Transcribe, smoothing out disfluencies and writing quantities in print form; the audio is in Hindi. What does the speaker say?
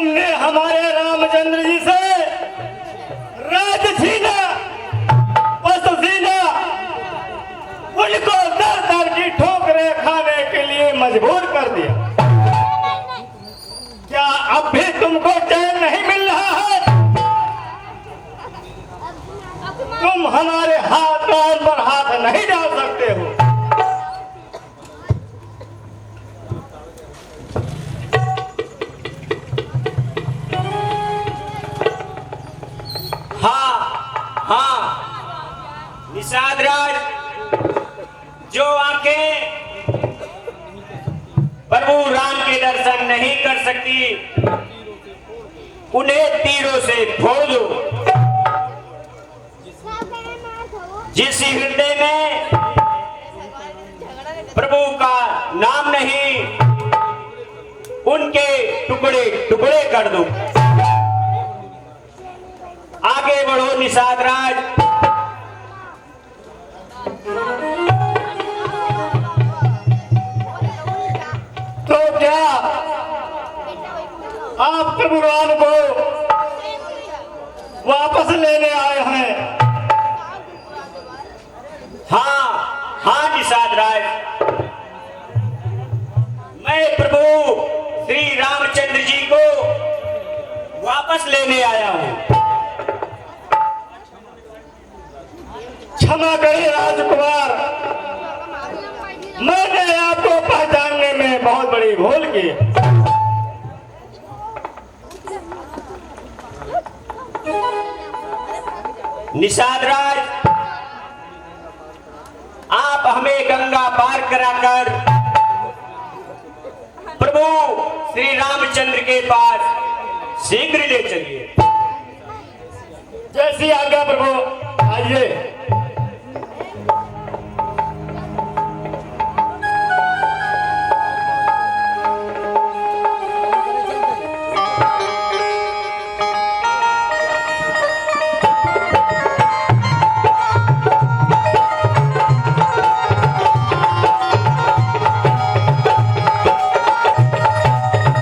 तुमने हमारे रामचंद्र जी से राज छीना, वस्त्र छीना, उनको दर दर की ठोकरें खाने के लिए मजबूर कर दिया। क्या अब भी तुमको चैन नहीं मिल रहा है? तुम हमारे हाथ कान पर हाथ नहीं डाल सकते हो। हाँ, निषाद राज, जो आंखें प्रभु राम के दर्शन नहीं कर सकती, उन्हें तीरों से फोड़ दो। जिस हृदय में प्रभु का नाम नहीं, उनके टुकड़े टुकड़े कर दो। आगे बढ़ो निषाद राज। तो क्या आप प्रभु राम को वापस लेने आए हैं? हाँ निषाद राज, मैं प्रभु श्री रामचंद्र जी को वापस लेने आया हूँ। क्षमा करिए राजकुमार, मैंने आपको पहचानने में बहुत बड़ी भूल की। निषाद राज, आप हमें गंगा पार कराकर प्रभु श्री रामचंद्र के पास शीघ्र ले चलिए। जैसी आज्ञा प्रभु, आइए।